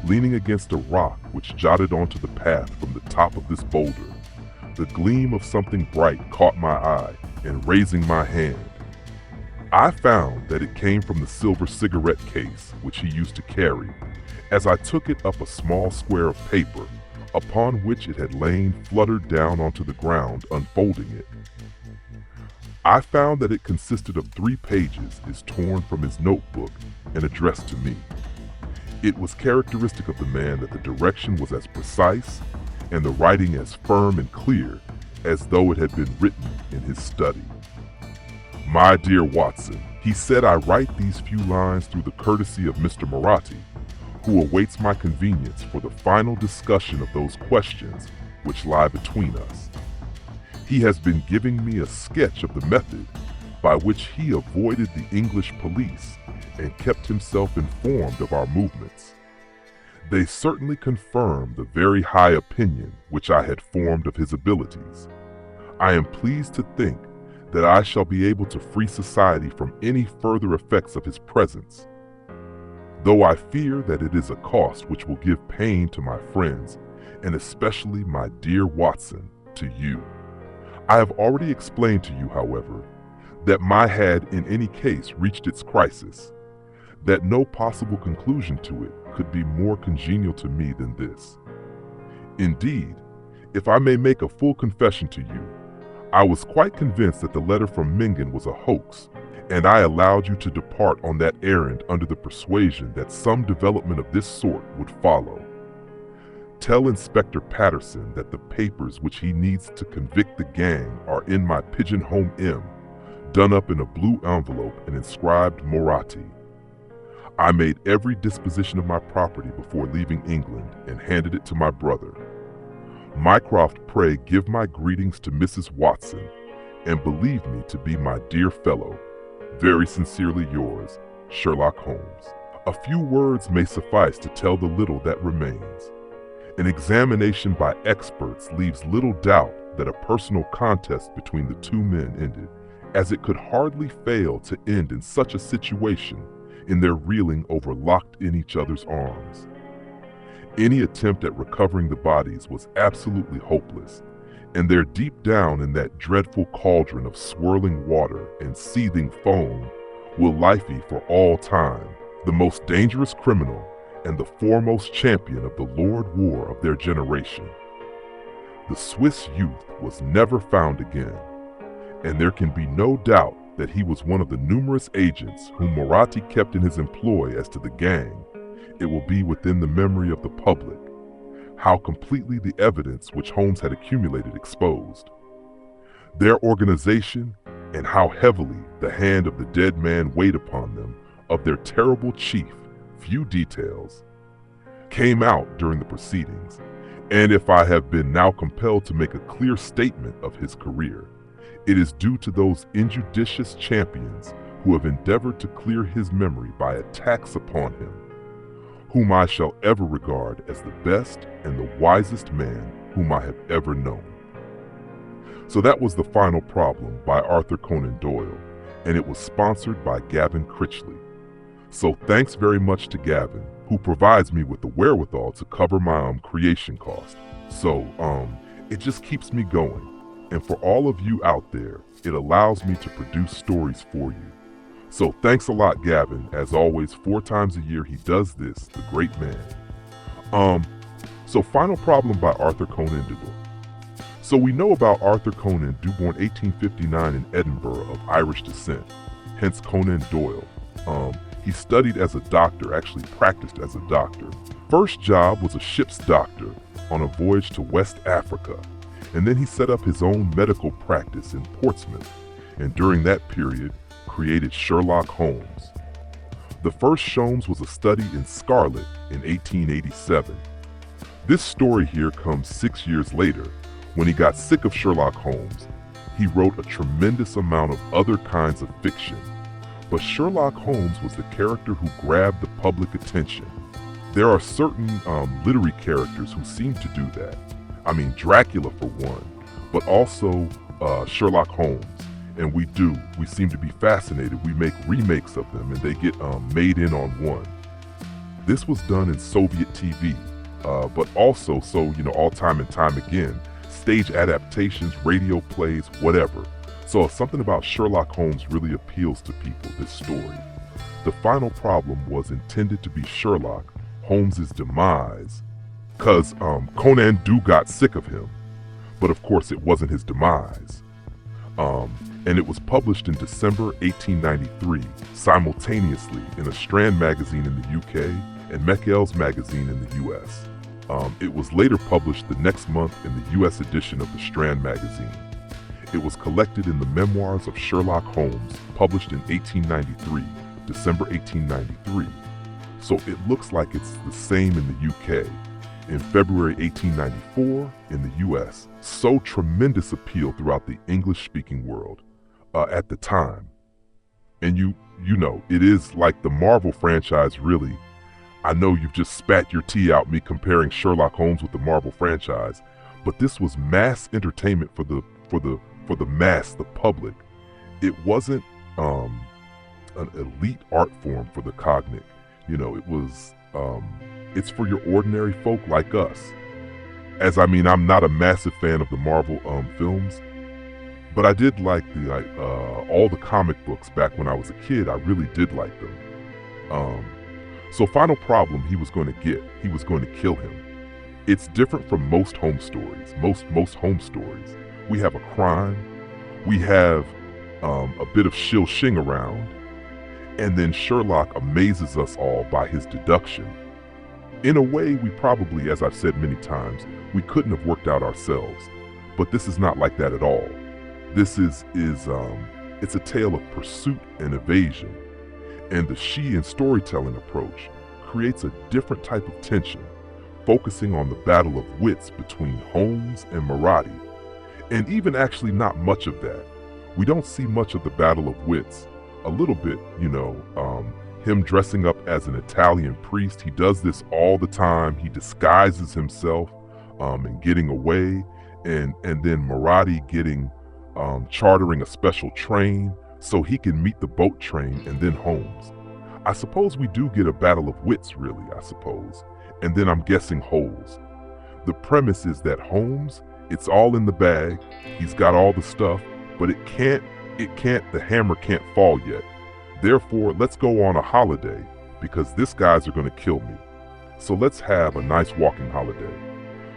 leaning against a rock which jutted onto the path from the top of this boulder. The gleam of something bright caught my eye, and raising my hand, I found that it came from the silver cigarette case which he used to carry, as I took it up a small square of paper, upon which it had lain fluttered down onto the ground, unfolding it. I found that it consisted of 3 pages, is torn from his notebook and addressed to me. It was characteristic of the man that the direction was as precise and the writing as firm and clear as though it had been written in his study. My dear Watson, he said, I write these few lines through the courtesy of Mr. Moratti, who awaits my convenience for the final discussion of those questions which lie between us. He has been giving me a sketch of the method by which he avoided the English police and kept himself informed of our movements. They certainly confirm the very high opinion which I had formed of his abilities. I am pleased to think that I shall be able to free society from any further effects of his presence, though I fear that it is a cost which will give pain to my friends, and especially my dear Watson, to you. I have already explained to you, however, that my had in any case reached its crisis, that no possible conclusion to it could be more congenial to me than this. Indeed, if I may make a full confession to you, I was quite convinced that the letter from Mingan was a hoax, and I allowed you to depart on that errand under the persuasion that some development of this sort would follow. Tell Inspector Patterson that the papers which he needs to convict the gang are in my Pigeon Home M, done up in a blue envelope and inscribed Moratti. I made every disposition of my property before leaving England and handed it to my brother. Mycroft, pray give my greetings to Mrs. Watson, and believe me to be my dear fellow, very sincerely yours, Sherlock Holmes. A few words may suffice to tell the little that remains. An examination by experts leaves little doubt that a personal contest between the 2 men ended, as it could hardly fail to end in such a situation, in their reeling over locked in each other's arms. Any attempt at recovering the bodies was absolutely hopeless, and there deep down in that dreadful cauldron of swirling water and seething foam will lie for all time the most dangerous criminal and the foremost champion of the Lord War of their generation. The Swiss youth was never found again, and there can be no doubt that he was one of the numerous agents whom Moratti kept in his employ. As to the gang, it will be within the memory of the public how completely the evidence which Holmes had accumulated exposed their organization, and how heavily the hand of the dead man weighed upon them. Of their terrible chief, few details came out during the proceedings, and if I have been now compelled to make a clear statement of his career, it is due to those injudicious champions who have endeavored to clear his memory by attacks upon him, whom I shall ever regard as the best and the wisest man whom I have ever known. So that was The Final Problem by Arthur Conan Doyle, and it was sponsored by Gavin Critchley. So thanks very much to Gavin, who provides me with the wherewithal to cover my creation cost. So it just keeps me going. And for all of you out there, it allows me to produce stories for you. So thanks a lot, Gavin. As always, 4 times a year he does this, the great man. So Final Problem by Arthur Conan Doyle. So we know about Arthur Conan, born 1859 in Edinburgh of Irish descent, hence Conan Doyle. He studied as a doctor, actually practiced as a doctor. First job was a ship's doctor on a voyage to West Africa, and then he set up his own medical practice in Portsmouth, and during that period created Sherlock Holmes. The first Sholmes was a study in Scarlet in 1887. This story here comes 6 years later. When he got sick of Sherlock Holmes, he wrote a tremendous amount of other kinds of fiction. But Sherlock Holmes was the character who grabbed the public attention. There are certain literary characters who seem to do that. I mean, Dracula for one, but also Sherlock Holmes. And we do. We seem to be fascinated. We make remakes of them and they get made in on one. This was done in Soviet TV, but also, all time and time again, stage adaptations, radio plays, whatever. So something about Sherlock Holmes really appeals to people, this story. The final problem was intended to be Sherlock Holmes's demise, because Conan Doyle got sick of him. But of course it wasn't his demise. And it was published in December 1893, simultaneously in a Strand magazine in the UK and Meckel's magazine in the US. It was later published the next month in the US edition of the Strand magazine. It was collected in the Memoirs of Sherlock Holmes, published in 1893, December 1893. So it looks like it's the same in the UK. In February 1894 in the US, so tremendous appeal throughout the English-speaking world at the time. And you know, it is like the Marvel franchise, really. I know you've just spat your tea out me comparing Sherlock Holmes with the Marvel franchise, but this was mass entertainment for the mass, the public. It wasn't an elite art form for the cognate. It was it's for your ordinary folk like us. I'm not a massive fan of the Marvel films, but I did like all the comic books back when I was a kid. I really did like them. So final problem he was going to kill him. It's different from most home stories. Most home stories, we have a crime, we have a bit of shil-shing around, and then Sherlock amazes us all by his deduction. In a way, we probably, as I've said many times, we couldn't have worked out ourselves. But this is not like that at all. This is it's a tale of pursuit and evasion. And the Sheehan storytelling approach creates a different type of tension, focusing on the battle of wits between Holmes and Marathi. And even actually not much of that. We don't see much of the battle of wits. A little bit, him dressing up as an Italian priest. He does this all the time. He disguises himself and getting away. And then Marathi chartering a special train so he can meet the boat train and then Holmes. I suppose we do get a battle of wits, really, I suppose. And then I'm guessing holes. The premise is that Holmes, it's all in the bag. He's got all the stuff, but the hammer can't fall yet. Therefore, let's go on a holiday because these guys are going to kill me. So let's have a nice walking holiday.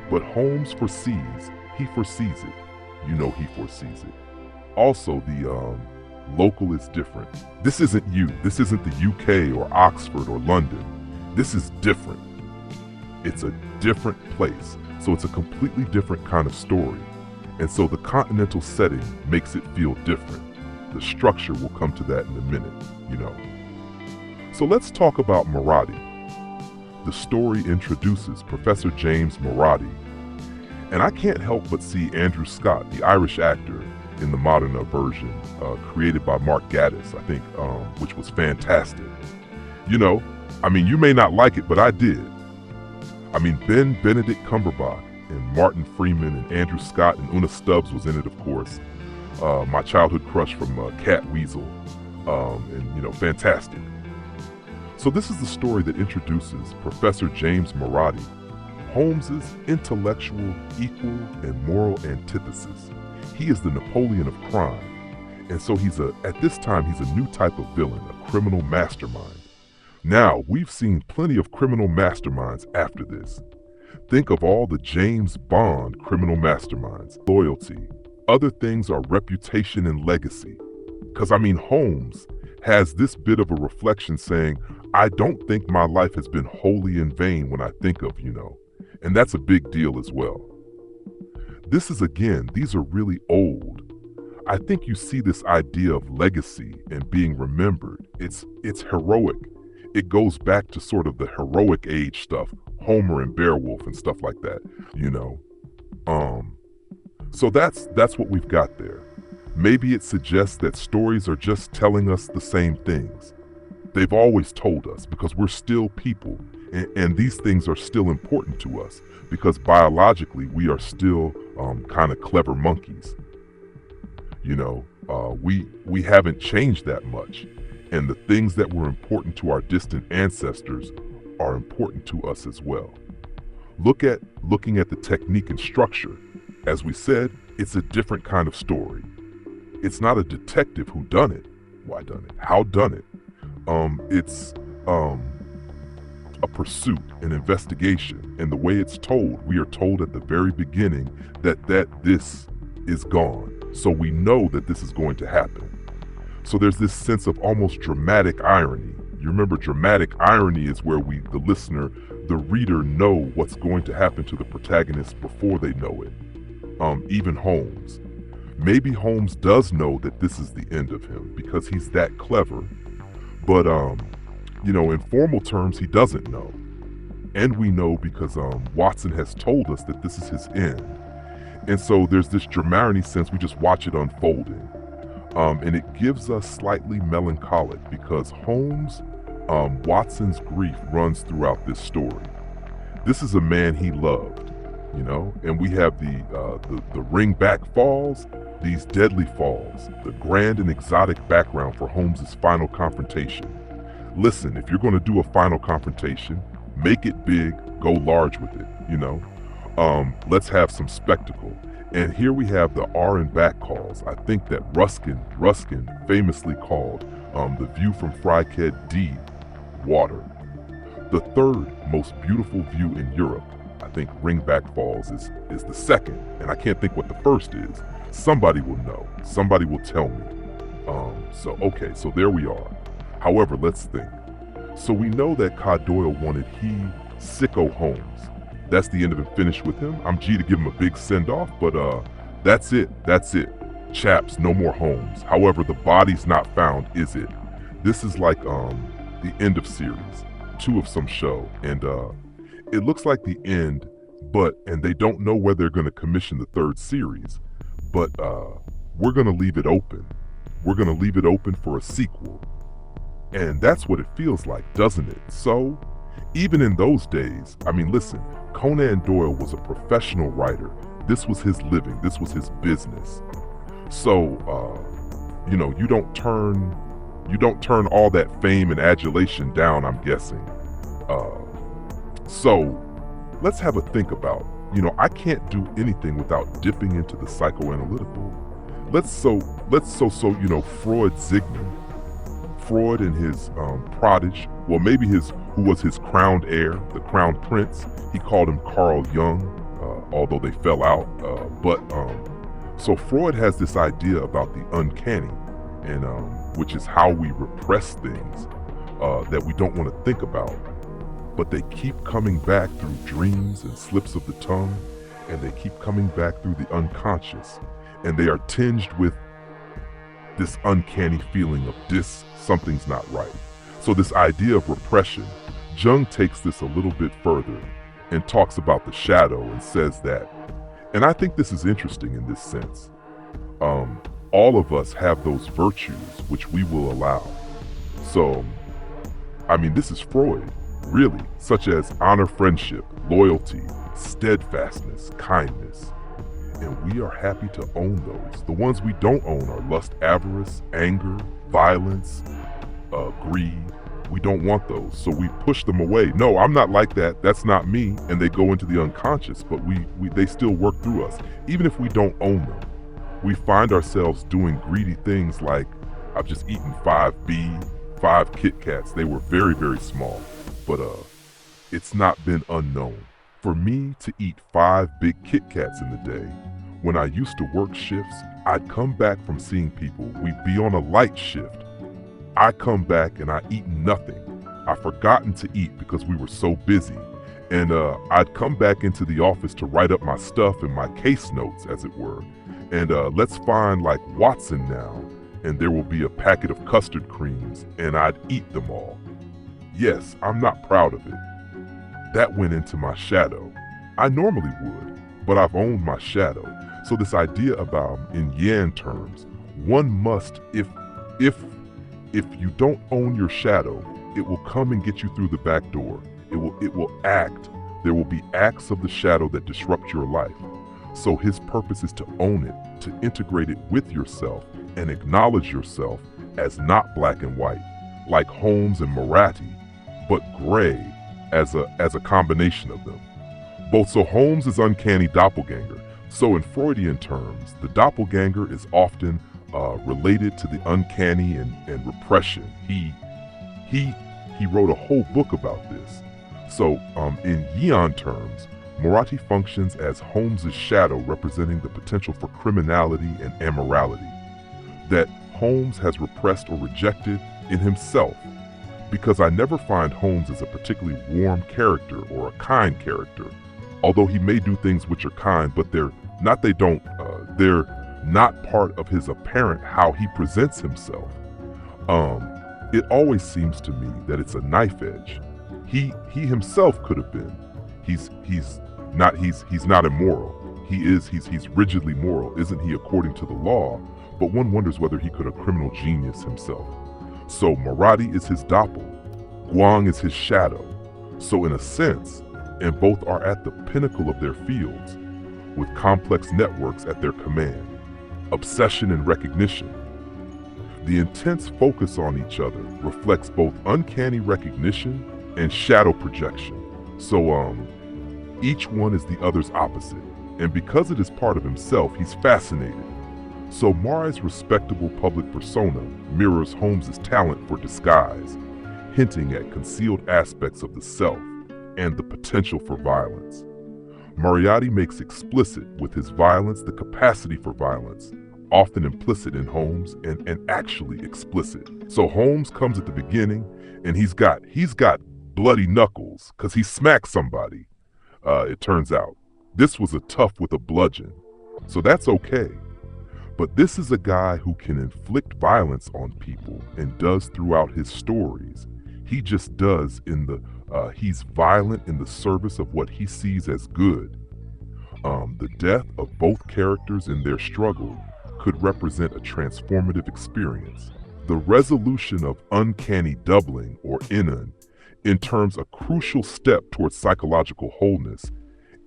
But Holmes foresees it. He foresees it. Also, the local is different. This isn't you. This isn't the UK or Oxford or London. This is different. It's a different place. So it's a completely different kind of story. And so the continental setting makes it feel different. The structure will come to that in a minute, So let's talk about Marathi. The story introduces Professor James Marathi. And I can't help but see Andrew Scott, the Irish actor, in the modern version, created by Mark Gatiss, I think, which was fantastic. You may not like it, but I did. Benedict Cumberbatch and Martin Freeman and Andrew Scott and Una Stubbs was in it, of course. My childhood crush from Cat Weasel, and fantastic. So this is the story that introduces Professor James Marathi, Holmes's intellectual, equal, and moral antithesis. He is the Napoleon of crime, and so at this time he's a new type of villain, a criminal mastermind. Now, we've seen plenty of criminal masterminds after this. Think of all the James Bond criminal masterminds, loyalty. Other things are reputation and legacy. Because Holmes has this bit of a reflection saying, I don't think my life has been wholly in vain when I think of, and that's a big deal as well. These are really old. I think you see this idea of legacy and being remembered. It's heroic. It goes back to sort of the heroic age stuff, Homer and Beowulf and stuff like that, So that's what we've got there. Maybe it suggests that stories are just telling us the same things. They've always told us because we're still people, and these things are still important to us because biologically we are still kind of clever monkeys. We haven't changed that much, and the things that were important to our distant ancestors are important to us as well. Looking at the technique and structure. As we said, it's a different kind of story. It's not a detective who done it, why done it, how done it. It's a pursuit, an investigation, and the way it's told, we are told at the very beginning that this is gone. So we know that this is going to happen. So there's this sense of almost dramatic irony. You remember, dramatic irony is where we, the listener, the reader, know what's going to happen to the protagonist before they know it. Even Holmes. Maybe Holmes does know that this is the end of him because he's that clever. But, in formal terms, he doesn't know. And we know because Watson has told us that this is his end. And so there's this dramatic sense, we just watch it unfolding. And it gives us slightly melancholic because Holmes, Watson's grief runs throughout this story. This is a man he loved, and we have the ring-back falls, these deadly falls, the grand and exotic background for Holmes's final confrontation. Listen, if you're going to do a final confrontation, make it big, go large with it, Let's have some spectacle. And here we have the R and back calls. I think that Ruskin famously called the view from Frykead D water. The third most beautiful view in Europe, I think Ringback Falls is the second, and I can't think what the first is. Somebody will know. Somebody will tell me. So there we are. However, let's think. So we know that Conan Doyle wanted Sicko Holmes. That's the end of it, finished with him. I'm G to give him a big send-off, but that's it. Chaps, no more Holmes. However, the body's not found, is it? This is like the end of series 2 of some show, and it looks like the end, and they don't know whether they're going to commission the 3rd series, but we're going to leave it open. We're going to leave it open for a sequel. And that's what it feels like, doesn't it? So, even in those days, listen, Conan Doyle was a professional writer. This was his living. This was his business. So, you don't turn all that fame and adulation down, I'm guessing. So, let's have a think about, I can't do anything without dipping into the psychoanalytical. Freud and his prodigy, well, maybe who was his crowned heir, the crown prince, he called him Carl Jung, although they fell out. So Freud has this idea about the uncanny, and which is how we repress things that we don't want to think about, but they keep coming back through dreams and slips of the tongue, and they keep coming back through the unconscious, and they are tinged with this uncanny feeling of something's not right. So this idea of repression, Jung takes this a little bit further and talks about the shadow and says that, and I think this is interesting in this sense, all of us have those virtues which we will allow. So, this is Freud, really, such as honor, friendship, loyalty, steadfastness, kindness. And we are happy to own those. The ones we don't own are lust, avarice, anger, violence, greed. We don't want those, so we push them away. No, I'm not like that. That's not me. And they go into the unconscious, but they still work through us. Even if we don't own them, we find ourselves doing greedy things like, I've just eaten 5 Kit Kats. They were very, very small, but it's not been unknown. For me to eat 5 big Kit Kats in the day, when I used to work shifts, I'd come back from seeing people. We'd be on a light shift. I come back and I eat nothing. I've forgotten to eat because we were so busy. And I'd come back into the office to write up my stuff and my case notes, as it were. And let's find like Watson now, and there will be a packet of custard creams, and I'd eat them all. Yes, I'm not proud of it. That went into my shadow. I normally would, but I've owned my shadow. So this idea about, in Yan terms, one must, if you don't own your shadow, it will come and get you through the back door. It will act. There will be acts of the shadow that disrupt your life. So his purpose is to own it, to integrate it with yourself, and acknowledge yourself as not black and white, like Holmes and Marathi, but gray as a combination of them. Both so Holmes is uncanny doppelganger. So in Freudian terms, the doppelganger is often related to the uncanny and repression. He wrote a whole book about this. So in Jungian terms, Marathi functions as Holmes's shadow, representing the potential for criminality and amorality that Holmes has repressed or rejected in himself. Because I never find Holmes as a particularly warm character or a kind character, although he may do things which are kind, but they're not part of his apparent how he presents himself. It always seems to me that it's a knife edge. He himself could have been. He's not immoral. He's rigidly moral, isn't he, according to the law? But one wonders whether he could have criminal genius himself. So Marathi is his doppel, Guang is his shadow. So in a sense, and both are at the pinnacle of their fields, with complex networks at their command, obsession and recognition. The intense focus on each other reflects both uncanny recognition and shadow projection. So each one is the other's opposite, and because it is part of himself, he's fascinated. So Marai's respectable public persona mirrors Holmes's talent for disguise, hinting at concealed aspects of the self and the potential for violence. Moriarty makes explicit with his violence the capacity for violence, often implicit in Holmes and actually explicit. So Holmes comes at the beginning and he's got bloody knuckles because he smacked somebody. It turns out this was a tough with a bludgeon, so that's okay. But this is a guy who can inflict violence on people and does throughout his stories. He just does he's violent in the service of what he sees as good. The death of both characters in their struggle could represent a transformative experience. The resolution of uncanny doubling, or Inan, in terms a crucial step towards psychological wholeness,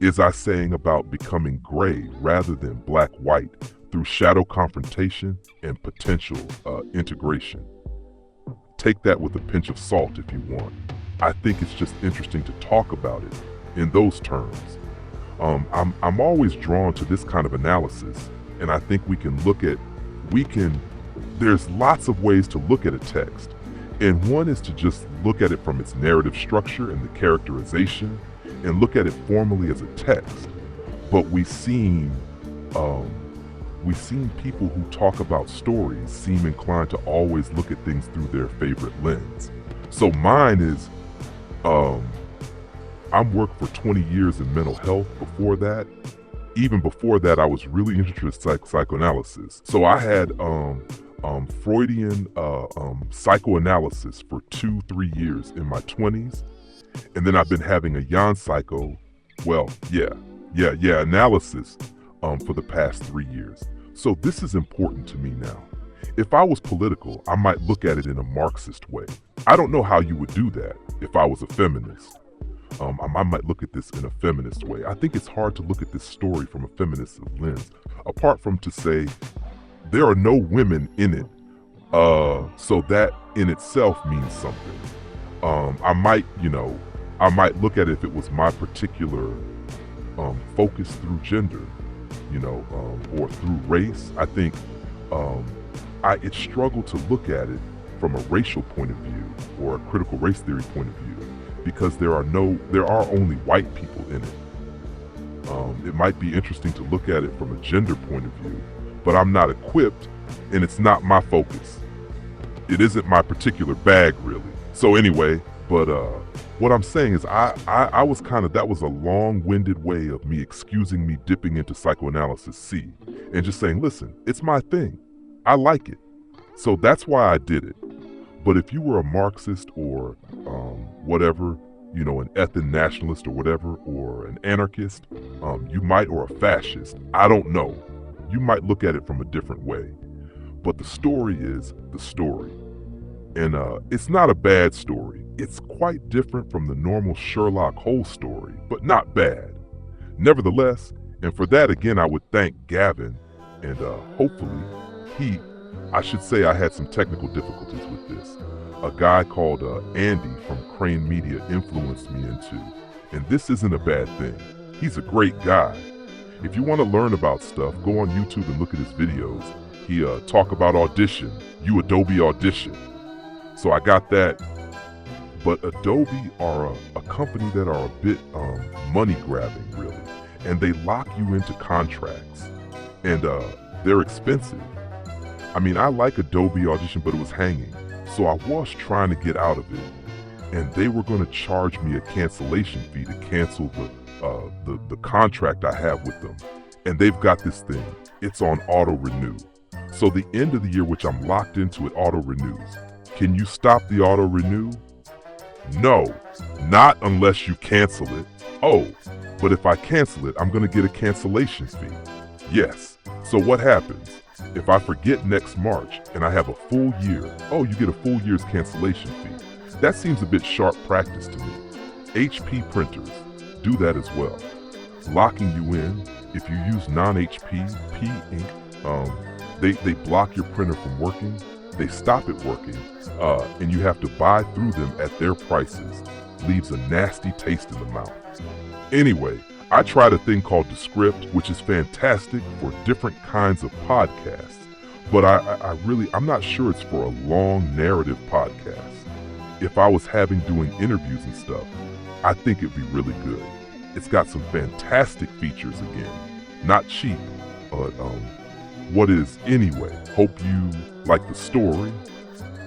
is I saying about becoming gray rather than black-white through shadow confrontation and potential integration. Take that with a pinch of salt if you want. I think it's just interesting to talk about it in those terms. I'm always drawn to this kind of analysis, and I think there's lots of ways to look at a text, and one is to just look at it from its narrative structure and the characterization, and look at it formally as a text. But we've seen people who talk about stories seem inclined to always look at things through their favorite lens. So mine is, I'm worked for 20 years in mental health. Even before that, I was really interested in psychoanalysis. So I had Freudian psychoanalysis for 2-3 years in my 20s. And then I've been having a Jan analysis for the past 3 years. So this is important to me now. If I was political, I might look at it in a Marxist way. I don't know how you would do that if I was a feminist. I might look at this in a feminist way. I think it's hard to look at this story from a feminist lens, apart from to say there are no women in it. So that in itself means something. I might look at it if it was my particular focus through gender, or through race. I think it struggled to look at it from a racial point of view or a critical race theory point of view, because there are only white people in it. It might be interesting to look at it from a gender point of view, but I'm not equipped, and it's not my focus. It isn't my particular bag, really. So anyway, but what I'm saying is I was that was a long-winded way of me excusing me dipping into psychoanalysis C and just saying, listen, it's my thing. I like it. So that's why I did it. But if you were a Marxist or whatever, an ethno-nationalist or whatever, or an anarchist, you might, or a fascist, I don't know. You might look at it from a different way. But the story is the story. And it's not a bad story. It's quite different from the normal Sherlock Holmes story, but not bad. Nevertheless, and for that again I would thank Gavin, and hopefully I should say I had some technical difficulties with this. A guy called Andy from Crane Media influenced me into, and this isn't a bad thing. He's a great guy. If you want to learn about stuff, go on YouTube and look at his videos. He talk about Audition, Adobe Audition. So I got that. But Adobe are a company that are a bit money grabbing, really, and they lock you into contracts, and they're expensive. I mean, I like Adobe Audition, but it was hanging, so I was trying to get out of it, and they were going to charge me a cancellation fee to cancel the contract I have with them, and they've got this thing. It's on auto renew, so the end of the year, which I'm locked into, it auto renews. Can you stop the auto renew? No, not unless you cancel it. Oh, but if I cancel it, I'm going to get a cancellation fee. Yes. So what happens? If I forget next March and I have a full year, oh, you get a full year's cancellation fee. That seems a bit sharp practice to me. HP printers do that as well. Locking you in, if you use non-HP ink, they block your printer from working. They stop it working, and you have to buy through them at their prices. Leaves a nasty taste in the mouth. Anyway, I tried a thing called Descript, which is fantastic for different kinds of podcasts, but I'm not sure it's for a long narrative podcast. If I was doing interviews and stuff, I think it'd be really good. It's got some fantastic features again. Not cheap, but what is anyway? Hope you like the story.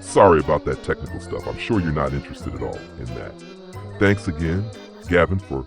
Sorry about that technical stuff. I'm sure you're not interested at all in that. Thanks again, Gavin, for